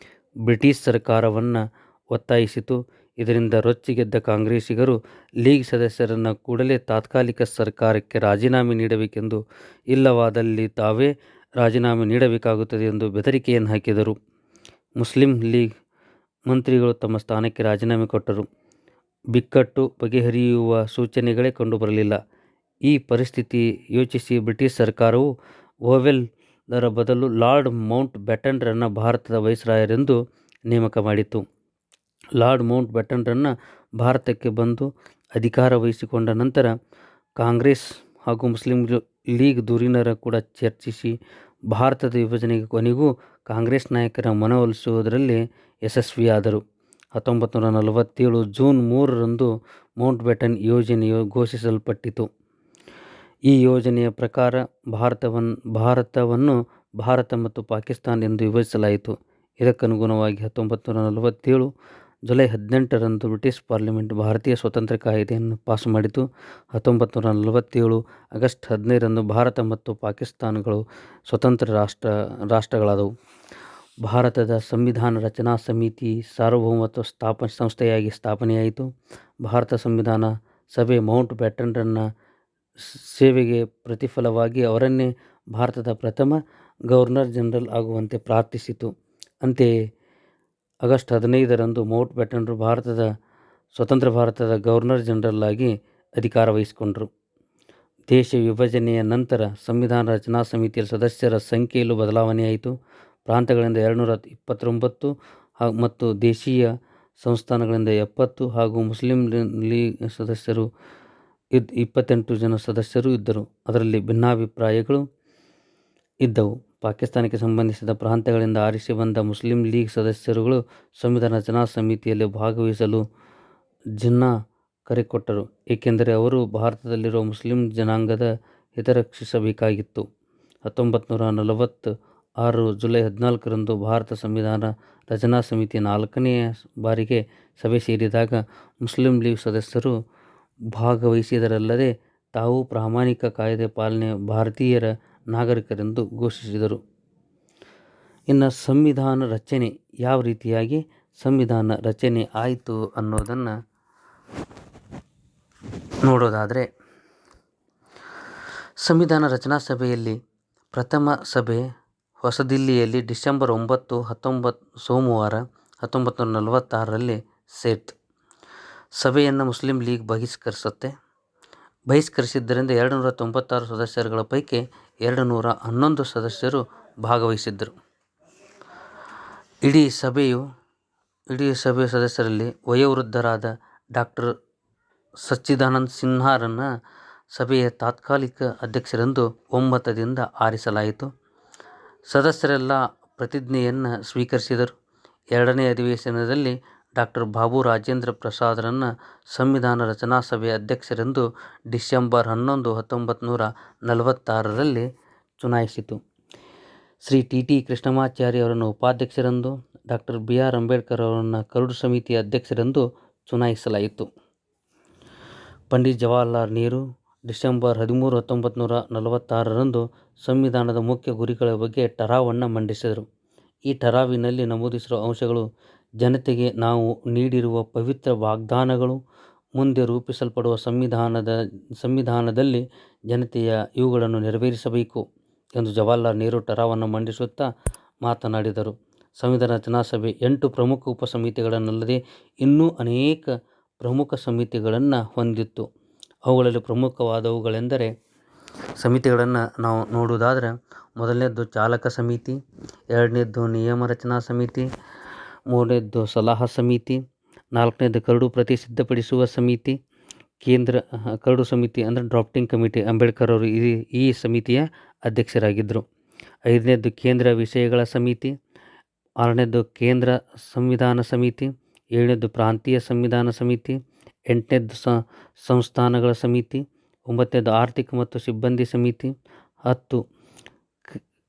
ಬ್ರಿಟಿಷ್ ಸರ್ಕಾರವನ್ನು ಒತ್ತಾಯಿಸಿತು. ಇದರಿಂದ ರೊಚ್ಚಿಗೆದ್ದ ಕಾಂಗ್ರೆಸ್ಸಿಗರು ಲೀಗ್ ಸದಸ್ಯರನ್ನು ಕೂಡಲೇ ತಾತ್ಕಾಲಿಕ ಸರ್ಕಾರಕ್ಕೆ ರಾಜೀನಾಮೆ ನೀಡಬೇಕೆಂದು, ಇಲ್ಲವಾದಲ್ಲಿ ತಾವೇ ರಾಜೀನಾಮೆ ನೀಡಬೇಕಾಗುತ್ತದೆ ಎಂದು ಬೆದರಿಕೆಯನ್ನು ಹಾಕಿದರು. ಮುಸ್ಲಿಂ ಲೀಗ್ ಮಂತ್ರಿಗಳು ತಮ್ಮ ಸ್ಥಾನಕ್ಕೆ ರಾಜೀನಾಮೆ ಕೊಟ್ಟರು. ಬಿಕ್ಕಟ್ಟು ಬಗೆಹರಿಯುವ ಸೂಚನೆಗಳೇ ಕಂಡುಬರಲಿಲ್ಲ. ಈ ಪರಿಸ್ಥಿತಿ ಯೋಚಿಸಿ ಬ್ರಿಟಿಷ್ ಸರ್ಕಾರವು ಓವೆಲ್ರ ಬದಲು ಲಾರ್ಡ್ ಮೌಂಟ್ ಬ್ಯಾಟನ್ರನ್ನು ಭಾರತದ ವೈಸ್ರಾಯರೆಂದು ನೇಮಕ ಮಾಡಿತು. ಲಾರ್ಡ್ ಮೌಂಟ್ ಬ್ಯಾಟನ್ರನ್ನು ಭಾರತಕ್ಕೆ ಬಂದು ಅಧಿಕಾರ ವಹಿಸಿಕೊಂಡ ನಂತರ ಕಾಂಗ್ರೆಸ್ ಹಾಗೂ ಮುಸ್ಲಿಂ ಲೀಗ್ ಧುರೀಣರು ಕೂಡ ಚರ್ಚಿಸಿ ಭಾರತದ ವಿಭಜನೆಗೆ ಕೊನೆಗೂ ಕಾಂಗ್ರೆಸ್ ನಾಯಕರ ಮನವೊಲಿಸುವುದರಲ್ಲಿ ಯಶಸ್ವಿಯಾದರು. 1947 ಜೂನ್ 3ರಂದು ಮೌಂಟ್ ಬ್ಯಾಟನ್ ಯೋಜನೆಯು ಘೋಷಿಸಲ್ಪಟ್ಟಿತು. ಈ ಯೋಜನೆಯ ಪ್ರಕಾರ ಭಾರತವನ್ನು ಭಾರತ ಮತ್ತು ಪಾಕಿಸ್ತಾನ ಎಂದು ವಿಭಜಿಸಲಾಯಿತು. ಇದಕ್ಕನುಗುಣವಾಗಿ 1947 ಜುಲೈ 18ರಂದು ಬ್ರಿಟಿಷ್ ಪಾರ್ಲಿಮೆಂಟ್ ಭಾರತೀಯ ಸ್ವಾತಂತ್ರ್ಯ ಕಾಯ್ದೆಯನ್ನು ಪಾಸು ಮಾಡಿತು. 1947 ಆಗಸ್ಟ್ 15ರಂದು ಭಾರತ ಮತ್ತು ಪಾಕಿಸ್ತಾನಗಳು ಸ್ವತಂತ್ರ ರಾಷ್ಟ್ರಗಳಾದವು. ಭಾರತದ ಸಂವಿಧಾನ ರಚನಾ ಸಮಿತಿ ಸಾರ್ವಭೌಮತ್ವ ಸಂಸ್ಥೆಯಾಗಿ ಸ್ಥಾಪನೆಯಾಯಿತು. ಭಾರತ ಸಂವಿಧಾನ ಸಭೆ ಮೌಂಟ್ ಬ್ಯಾಟನ್ರನ್ನ ಸೇವೆಗೆ ಪ್ರತಿಫಲವಾಗಿ ಅವರನ್ನೇ ಭಾರತದ ಪ್ರಥಮ ಗವರ್ನರ್ ಜನರಲ್ ಆಗುವಂತೆ ಪ್ರಾರ್ಥಿಸಿತು. ಅಂತೆಯೇ ಆಗಸ್ಟ್ 15ರಂದು ಮೌಂಟ್ ಬ್ಯಾಟನ್ರು ಸ್ವತಂತ್ರ ಭಾರತದ ಗವರ್ನರ್ ಜನರಲ್ ಆಗಿ ಅಧಿಕಾರ ವಹಿಸಿಕೊಂಡರು. ದೇಶ ವಿಭಜನೆಯ ನಂತರ ಸಂವಿಧಾನ ರಚನಾ ಸಮಿತಿಯ ಸದಸ್ಯರ ಸಂಖ್ಯೆಯಲ್ಲೂ ಬದಲಾವಣೆಯಾಯಿತು. ಪ್ರಾಂತಗಳಿಂದ 229 ಮತ್ತು ದೇಶೀಯ ಸಂಸ್ಥಾನಗಳಿಂದ 70 ಹಾಗೂ ಮುಸ್ಲಿಂ ಲೀಗ್ ಸದಸ್ಯರು 28 ಜನ ಸದಸ್ಯರು ಇದ್ದರು. ಅದರಲ್ಲಿ ಭಿನ್ನಾಭಿಪ್ರಾಯಗಳು ಇದ್ದವು. ಪಾಕಿಸ್ತಾನಕ್ಕೆ ಸಂಬಂಧಿಸಿದ ಪ್ರಾಂತ್ಯಗಳಿಂದ ಆರಿಸಿ ಬಂದ ಮುಸ್ಲಿಂ ಲೀಗ್ ಸದಸ್ಯರುಗಳು ಸಂವಿಧಾನ ರಚನಾ ಸಮಿತಿಯಲ್ಲಿ ಭಾಗವಹಿಸಲು ಜಿನ್ನಾ ಕರೆ ಕೊಟ್ಟರು, ಏಕೆಂದರೆ ಅವರು ಭಾರತದಲ್ಲಿರುವ ಮುಸ್ಲಿಂ ಜನಾಂಗದ ಹಿತರಕ್ಷಿಸಬೇಕಾಗಿತ್ತು. 1946 ಜುಲೈ 14ರಂದು ಭಾರತ ಸಂವಿಧಾನ ರಚನಾ ಸಮಿತಿ 4ನೇ ಬಾರಿಗೆ ಸಭೆ ಸೇರಿದಾಗ ಮುಸ್ಲಿಂ ಲೀಗ್ ಸದಸ್ಯರು ಭಾಗವಹಿಸಿದರಲ್ಲದೆ ತಾವು ಪ್ರಾಮಾಣಿಕ ಕಾಯ್ದೆ ಪಾಲನೆಯ ಭಾರತೀಯರ ನಾಗರಿಕರೆಂದು ಘೋಷಿಸಿದರು. ಇನ್ನು ಸಂವಿಧಾನ ರಚನೆ ಯಾವ ರೀತಿಯಾಗಿ ಸಂವಿಧಾನ ರಚನೆ ಆಯಿತು ಅನ್ನೋದನ್ನು ನೋಡೋದಾದರೆ, ಸಂವಿಧಾನ ರಚನಾ ಸಭೆಯಲ್ಲಿ ಪ್ರಥಮ ಸಭೆ ಹೊಸದಿಲ್ಲಿಯಲ್ಲಿ ಡಿಸೆಂಬರ್ 9 ಸೋಮವಾರ 1946ರಲ್ಲಿ ಸೇರಿತು. ಸಭೆಯನ್ನು ಮುಸ್ಲಿಂ ಲೀಗ್ ಬಹಿಷ್ಕರಿಸಿದ್ದರಿಂದ 296 ಸದಸ್ಯರುಗಳ ಪೈಕಿ 211 ಸದಸ್ಯರು ಭಾಗವಹಿಸಿದ್ದರು. ಇಡೀ ಸಭೆಯ ಸದಸ್ಯರಲ್ಲಿ ವಯೋವೃದ್ಧರಾದ ಡಾ. ಸಚ್ಚಿದಾನಂದ ಸಿನ್ಹಾರನ್ನು ಸಭೆಯ ತಾತ್ಕಾಲಿಕ ಅಧ್ಯಕ್ಷರೆಂದು ಒಮ್ಮತದಿಂದ ಆರಿಸಲಾಯಿತು. ಸದಸ್ಯರೆಲ್ಲ ಪ್ರತಿಜ್ಞೆಯನ್ನು ಸ್ವೀಕರಿಸಿದರು. ಎರಡನೇ ಅಧಿವೇಶನದಲ್ಲಿ ಡಾ. ಬಾಬು ರಾಜೇಂದ್ರ ಪ್ರಸಾದರನ್ನು ಸಂವಿಧಾನ ರಚನಾ ಸಭೆಯ ಅಧ್ಯಕ್ಷರೆಂದು ಡಿಸೆಂಬರ್ 11, 1946ರಲ್ಲಿ ಚುನಾಯಿಸಿತು. ಶ್ರೀ ಟಿ. ಟಿ. ಕೃಷ್ಣಮಾಚಾರಿ ಅವರನ್ನು ಉಪಾಧ್ಯಕ್ಷರೆಂದು, ಡಾ. ಬಿ. ಆರ್. ಅಂಬೇಡ್ಕರ್ ಅವರನ್ನು ಕರಡು ಸಮಿತಿಯ ಅಧ್ಯಕ್ಷರೆಂದು ಚುನಾಯಿಸಲಾಯಿತು. ಪಂಡಿತ್ ಜವಾಹರಲಾಲ್ ನೆಹರು ಡಿಸೆಂಬರ್ 13, 1946ರಂದು ಸಂವಿಧಾನದ ಮುಖ್ಯ ಗುರಿಗಳ ಬಗ್ಗೆ ಠರಾವನ್ನು ಮಂಡಿಸಿದರು. ಈ ಠರಾವಿನಲ್ಲಿ ನಮೂದಿಸಿರುವ ಅಂಶಗಳು ಜನತೆಗೆ ನಾವು ನೀಡಿರುವ ಪವಿತ್ರ ವಾಗ್ದಾನಗಳು, ಮುಂದೆ ರೂಪಿಸಲ್ಪಡುವ ಸಂವಿಧಾನದಲ್ಲಿ ಜನತೆಯ ಇವುಗಳನ್ನು ನೆರವೇರಿಸಬೇಕು ಎಂದು ಜವಾಹರಲಾಲ್ ನೆಹರು ಠರಾವನ್ನು ಮಂಡಿಸುತ್ತಾ ಮಾತನಾಡಿದರು. ಸಂವಿಧಾನ ರಚನಾ ಸಭೆ 8 ಪ್ರಮುಖ ಉಪಸಮಿತಿಗಳನ್ನಲ್ಲದೆ ಇನ್ನೂ ಅನೇಕ ಪ್ರಮುಖ ಸಮಿತಿಗಳನ್ನು ಹೊಂದಿತ್ತು. ಅವುಗಳಲ್ಲಿ ಪ್ರಮುಖವಾದವುಗಳೆಂದರೆ ಸಮಿತಿಗಳನ್ನು ನಾವು ನೋಡುವುದಾದರೆ, ಮೊದಲನೇದ್ದು ಚಾಲಕ ಸಮಿತಿ, ಎರಡನೇದ್ದು ನಿಯಮ ರಚನಾ ಸಮಿತಿ, ಮೂರನೇದ್ದು ಸಲಹಾ ಸಮಿತಿ, ನಾಲ್ಕನೇದ್ದು ಕರಡು ಪ್ರತಿ ಸಿದ್ಧಪಡಿಸುವ ಸಮಿತಿ, ಕೇಂದ್ರ ಕರಡು ಸಮಿತಿ ಅಂದರೆ ಡ್ರಾಫ್ಟಿಂಗ್ ಕಮಿಟಿ, ಅಂಬೇಡ್ಕರ್ ಅವರು ಈ ಸಮಿತಿಯ ಅಧ್ಯಕ್ಷರಾಗಿದ್ದರು. ಐದನೇದ್ದು ಕೇಂದ್ರ ವಿಷಯಗಳ ಸಮಿತಿ, ಆರನೇದ್ದು ಕೇಂದ್ರ ಸಂವಿಧಾನ ಸಮಿತಿ, ಏಳನೇದ್ದು ಪ್ರಾಂತೀಯ ಸಂವಿಧಾನ ಸಮಿತಿ, ಎಂಟನೇದ್ದು ಸಂಸ್ಥಾನಗಳ ಸಮಿತಿ, ಒಂಬತ್ತನೇದು ಆರ್ಥಿಕ ಮತ್ತು ಸಿಬ್ಬಂದಿ ಸಮಿತಿ, 10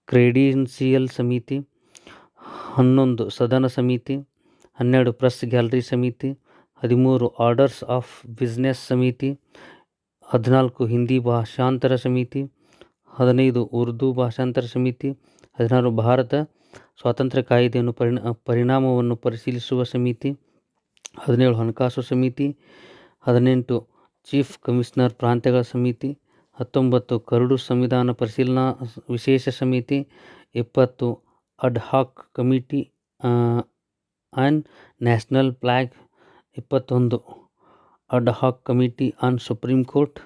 ಕ್ರೆಡೆನ್ಸಿಯಲ್ ಸಮಿತಿ, 11 ಸದನ ಸಮಿತಿ, 12 ಪ್ರೆಸ್ ಗ್ಯಾಲರಿ ಸಮಿತಿ, 13 ಆರ್ಡರ್ಸ್ ಆಫ್ ಬಿಸಿನೆಸ್ ಸಮಿತಿ, 14 ಹಿಂದಿ ಭಾಷಾಂತರ ಸಮಿತಿ, 15 ಉರ್ದು ಭಾಷಾಂತರ ಸಮಿತಿ, 16 ಭಾರತ ಸ್ವಾತಂತ್ರ್ಯ ಕಾಯ್ದೆಯನ್ನು ಪರಿಣಾಮವನ್ನು ಪರಿಶೀಲಿಸುವ ಸಮಿತಿ, 17 ಹಣಕಾಸು ಸಮಿತಿ, 18 ಚೀಫ್ ಕಮಿಷನರ್ ಪ್ರಾಂತ್ಯಗಳ ಸಮಿತಿ, 19 ಕರಡು ಸಂವಿಧಾನ ಪರಿಶೀಲನಾ ವಿಶೇಷ ಸಮಿತಿ, 20 ಅಡ್ ಹಾಕ್ ಕಮಿಟಿ ಆನ್ ನ್ಯಾಷನಲ್ ಫ್ಲಾಗ್, 21 ಅಡ್ ಹಾಕ್ ಕಮಿಟಿ ಆನ್ ಸುಪ್ರೀಂ ಕೋರ್ಟ್,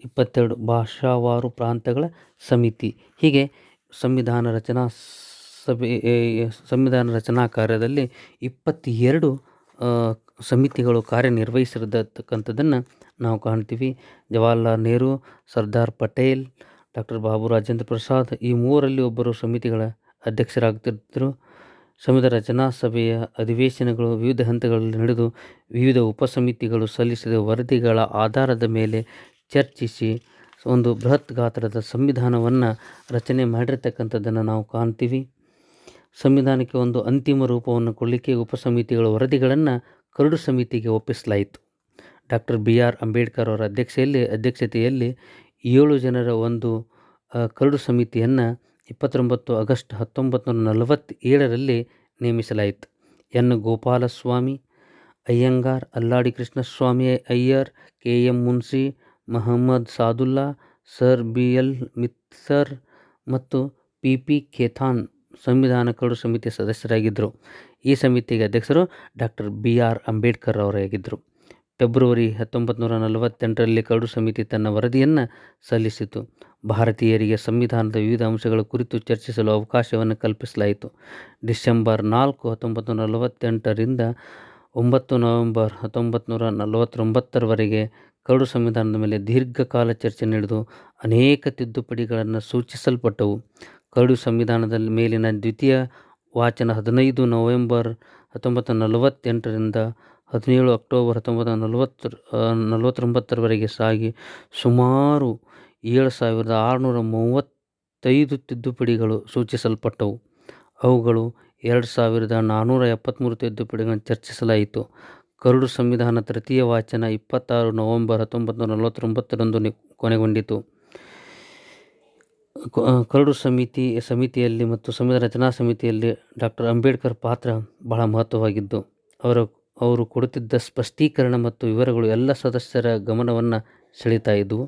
22 ಭಾಷಾವಾರು ಪ್ರಾಂತಗಳ ಸಮಿತಿ. ಹೀಗೆ ಸಂವಿಧಾನ ರಚನಾ ಕಾರ್ಯದಲ್ಲಿ 22 ಸಮಿತಿಗಳು ಕಾರ್ಯನಿರ್ವಹಿಸಿರತಕ್ಕಂಥದ್ದನ್ನು ನಾವು ಕಾಣ್ತೀವಿ. ಜವಾಹರಲಾಲ್ ನೆಹರು, ಸರ್ದಾರ್ ಪಟೇಲ್, ಡಾ. ಬಾಬು ರಾಜೇಂದ್ರ ಪ್ರಸಾದ್ ಈ ಮೂವರಲ್ಲಿ ಒಬ್ಬರು ಸಮಿತಿಗಳ ಅಧ್ಯಕ್ಷರಾಗುತ್ತಿದ್ದರು. ಸಂವಿಧಾನ ರಚನಾ ಸಭೆಯ ಅಧಿವೇಶನಗಳು ವಿವಿಧ ಹಂತಗಳಲ್ಲಿ ನಡೆದು ವಿವಿಧ ಉಪಸಮಿತಿಗಳು ಸಲ್ಲಿಸಿದ ವರದಿಗಳ ಆಧಾರದ ಮೇಲೆ ಚರ್ಚಿಸಿ ಒಂದು ಬೃಹತ್ ಗಾತ್ರದ ಸಂವಿಧಾನವನ್ನು ರಚನೆ ಮಾಡಿರ್ತಕ್ಕಂಥದ್ದನ್ನು ನಾವು ಕಾಣ್ತೀವಿ. ಸಂವಿಧಾನಕ್ಕೆ ಒಂದು ಅಂತಿಮ ರೂಪವನ್ನು ಕೊಡಲಿಕ್ಕೆ ಉಪಸಮಿತಿಗಳ ವರದಿಗಳನ್ನು ಕರಡು ಸಮಿತಿಗೆ ಒಪ್ಪಿಸಲಾಯಿತು. ಡಾಕ್ಟರ್ BR ಅಂಬೇಡ್ಕರ್ ಅವರ ಅಧ್ಯಕ್ಷತೆಯಲ್ಲಿ 7 ಜನರ ಒಂದು ಕರಡು ಸಮಿತಿಯನ್ನು 29 ಆಗಸ್ಟ್ 1947ರಲ್ಲಿ ನೇಮಿಸಲಾಯಿತು. N. Gopalaswami Ayyangar, Alladi Krishnaswami Iyer, KM Munshi, Mohammed Saadulla, sir BL Mitter ಮತ್ತು PP ಖೇತಾನ್ ಸಂವಿಧಾನ ಕರಡು ಸಮಿತಿಯ ಸದಸ್ಯರಾಗಿದ್ದರು. ಈ ಸಮಿತಿಗೆ ಅಧ್ಯಕ್ಷರು doctor BR Ambedkar ಅವರಾಗಿದ್ದರು. February 1948ರಲ್ಲಿ curd ಸಮಿತಿ ತನ್ನ ವರದಿಯನ್ನು ಸಲ್ಲಿಸಿತು. ಭಾರತೀಯರಿಗೆ ಸಂವಿಧಾನದ ವಿವಿಧ ಅಂಶಗಳ ಕುರಿತು ಚರ್ಚಿಸಲು ಅವಕಾಶವನ್ನು ಕಲ್ಪಿಸಲಾಯಿತು. ಡಿಸೆಂಬರ್ 4, 1948ರಿಂದ 9 ನವೆಂಬರ್ 1949ರವರೆಗೆ ಕರಡು ಸಂವಿಧಾನದ ಮೇಲೆ ದೀರ್ಘಕಾಲ ಚರ್ಚೆ ನಡೆದು ಅನೇಕ ತಿದ್ದುಪಡಿಗಳನ್ನು ಸೂಚಿಸಲ್ಪಟ್ಟವು. ಕರಡು ಸಂವಿಧಾನದ ಮೇಲಿನ ದ್ವಿತೀಯ ವಾಚನ 15 ನವೆಂಬರ್ 1948ರಿಂದ 17 ಅಕ್ಟೋಬರ್ 1949ರವರೆಗೆ ಸಾಗಿ ಸುಮಾರು 7635 ತಿದ್ದುಪಡಿಗಳು ಸೂಚಿಸಲ್ಪಟ್ಟವು. ಅವುಗಳು 2473 ತಿದ್ದುಪಡಿಗಳನ್ನು ಚರ್ಚಿಸಲಾಯಿತು. ಕರಡು ಸಂವಿಧಾನ ತೃತೀಯ ವಾಚನ 26 ನವೆಂಬರ್ 1949ರಂದು ಕೊನೆಗೊಂಡಿತು. ಕರಡು ಸಮಿತಿಯಲ್ಲಿ ಮತ್ತು ಸಂವಿಧಾನ ರಚನಾ ಸಮಿತಿಯಲ್ಲಿ ಡಾಕ್ಟರ್ ಅಂಬೇಡ್ಕರ್ ಪಾತ್ರ ಬಹಳ ಮಹತ್ವವಾಗಿದ್ದು, ಅವರು ಕೊಡುತ್ತಿದ್ದ ಸ್ಪಷ್ಟೀಕರಣ ಮತ್ತು ವಿವರಗಳು ಎಲ್ಲ ಸದಸ್ಯರ ಗಮನವನ್ನು ಸೆಳೀತಾ ಇದ್ದವು.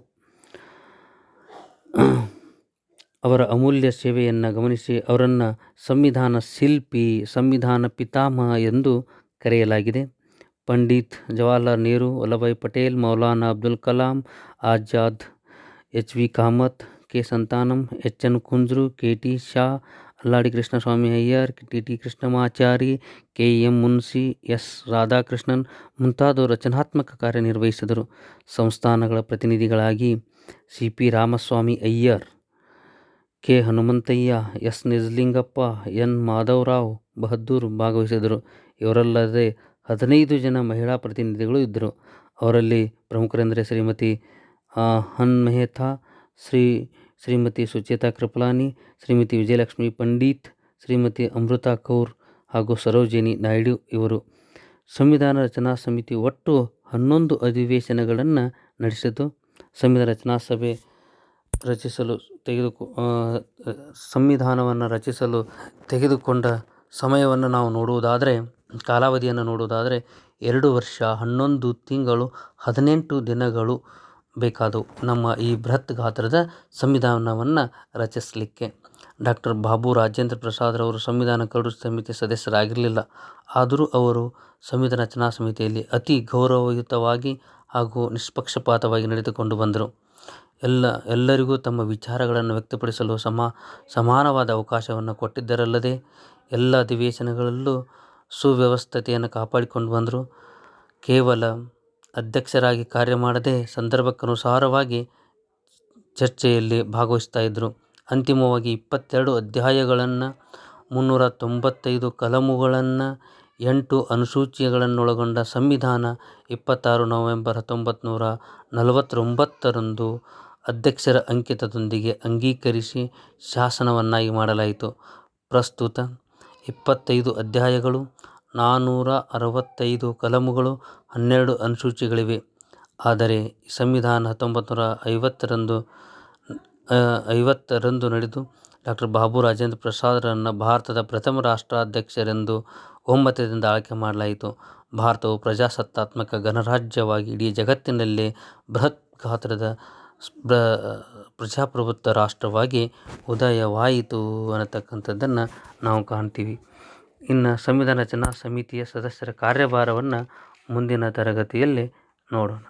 ಅವರ ಅಮೂಲ್ಯ ಸೇವೆಯನ್ನು ಗಮನಿಸಿ ಅವರನ್ನು ಸಂವಿಧಾನ ಶಿಲ್ಪಿ, ಸಂವಿಧಾನ ಪಿತಾಮಹ ಎಂದು ಕರೆಯಲಾಗಿದೆ. Pandit Jawaharlal Nehru, Vallabhbhai Patel, Maulana Abdul Kalam Azad, HV Kamath, K Santhanam, HN Kunzru, KT Shah, ಅಲ್ಲಾಡಿ Krishnaswami Iyer, TT Krishnamachari, KM Munshi, S Radhakrishnan ಮುಂತಾದವರು ರಚನಾತ್ಮಕ ಕಾರ್ಯನಿರ್ವಹಿಸಿದರು. ಸಂಸ್ಥಾನಗಳ ಪ್ರತಿನಿಧಿಗಳಾಗಿ CP Ramaswamy Iyer, K Hanumanthaiah, S Nijalingappa, N Madhavrao Bahadur ಭಾಗವಹಿಸಿದರು. ಇವರಲ್ಲದೆ 15 ಜನ ಮಹಿಳಾ ಪ್ರತಿನಿಧಿಗಳು ಇದ್ದರು. ಅವರಲ್ಲಿ ಪ್ರಮುಖರೆಂದರೆ ಶ್ರೀಮತಿ ಹನ್ ಮೆಹ್ತಾ, ಶ್ರೀಮತಿ ಸುಚೇತಾ ಕೃಪಲಾನಿ, ಶ್ರೀಮತಿ ವಿಜಯಲಕ್ಷ್ಮಿ ಪಂಡಿತ್, ಶ್ರೀಮತಿ ಅಮೃತಾ ಕೌರ್ ಹಾಗೂ ಸರೋಜಿನಿ ನಾಯ್ಡು ಇವರು. ಸಂವಿಧಾನ ರಚನಾ ಸಮಿತಿ ಒಟ್ಟು 11 ಅಧಿವೇಶನಗಳನ್ನು ನಡೆಸಿತು. ಸಂವಿಧಾನ ರಚನಾ ಸಭೆ ಸಂವಿಧಾನವನ್ನು ರಚಿಸಲು ತೆಗೆದುಕೊಂಡ ಸಮಯವನ್ನು ನಾವು ನೋಡುವುದಾದರೆ, ಕಾಲಾವಧಿಯನ್ನು ನೋಡುವುದಾದರೆ 2 ವರ್ಷ 11 ತಿಂಗಳು 18 ದಿನಗಳು ಬೇಕಾದವು ನಮ್ಮ ಈ ಬೃಹತ್ ಗಾತ್ರದ ಸಂವಿಧಾನವನ್ನು ರಚಿಸಲಿಕ್ಕೆ. ಡಾಕ್ಟರ್ ಬಾಬು ರಾಜೇಂದ್ರ ಪ್ರಸಾದ್ರವರು ಸಂವಿಧಾನ ಕರಡು ಸಮಿತಿ ಸದಸ್ಯರಾಗಿರಲಿಲ್ಲ. ಆದರೂ ಅವರು ಸಂವಿಧಾನ ರಚನಾ ಸಮಿತಿಯಲ್ಲಿ ಅತಿ ಗೌರವಯುತವಾಗಿ ಹಾಗೂ ನಿಷ್ಪಕ್ಷಪಾತವಾಗಿ ನಡೆದುಕೊಂಡು ಬಂದರು. ಎಲ್ಲರಿಗೂ ತಮ್ಮ ವಿಚಾರಗಳನ್ನು ವ್ಯಕ್ತಪಡಿಸಲು ಸಮಾನವಾದ ಅವಕಾಶವನ್ನು ಕೊಟ್ಟಿದ್ದರಲ್ಲದೆ ಎಲ್ಲ ಅಧಿವೇಶನಗಳಲ್ಲೂ ಸುವ್ಯವಸ್ಥತೆಯನ್ನು ಕಾಪಾಡಿಕೊಂಡು ಬಂದರು. ಕೇವಲ ಅಧ್ಯಕ್ಷರಾಗಿ ಕಾರ್ಯ ಮಾಡದೆ ಸಂದರ್ಭಕ್ಕನುಸಾರವಾಗಿ ಚರ್ಚೆಯಲ್ಲಿ ಭಾಗವಹಿಸ್ತಾ ಇದ್ದರು. ಅಂತಿಮವಾಗಿ 22 ಅಧ್ಯಾಯಗಳನ್ನು, 395 ಕಲಮುಗಳನ್ನು, 8 ಅನುಸೂಚಿಗಳನ್ನೊಳಗೊಂಡ ಸಂವಿಧಾನ 26 ನವೆಂಬರ್ 1949ರಂದು ಅಧ್ಯಕ್ಷರ ಅಂಕಿತದೊಂದಿಗೆ ಅಂಗೀಕರಿಸಿ ಶಾಸನವನ್ನಾಗಿ ಮಾಡಲಾಯಿತು. ಪ್ರಸ್ತುತ 25 ಅಧ್ಯಾಯಗಳು, 465 ಕಲಮುಗಳು, 12 ಅನುಸೂಚಿಗಳಿವೆ. ಆದರೆ ಸಂವಿಧಾನ 1950ರಂದು ನಡೆದು ಡಾಕ್ಟರ್ ಬಾಬು ರಾಜೇಂದ್ರ ಪ್ರಸಾದ್ರನ್ನು ಭಾರತದ ಪ್ರಥಮ ರಾಷ್ಟ್ರಾಧ್ಯಕ್ಷರೆಂದು ಒಮ್ಮತದಿಂದ ಆಯ್ಕೆ ಮಾಡಲಾಯಿತು. ಭಾರತವು ಪ್ರಜಾಸತ್ತಾತ್ಮಕ ಗಣರಾಜ್ಯವಾಗಿ ಇಡೀ ಜಗತ್ತಿನಲ್ಲೇ ಬೃಹತ್ ಗಾತ್ರದ ಪ್ರಜಾಪ್ರಭುತ್ವ ರಾಷ್ಟ್ರವಾಗಿ ಉದಯವಾಯಿತು ಅನ್ನತಕ್ಕಂಥದ್ದನ್ನು ನಾವು ಕಾಣ್ತೀವಿ. ಇನ್ನು ಸಂವಿಧಾನ ರಚನಾ ಸಮಿತಿಯ ಸದಸ್ಯರ ಕಾರ್ಯಭಾರವನ್ನು ಮುಂದಿನ ತರಗತಿಯಲ್ಲಿ ನೋಡೋಣ.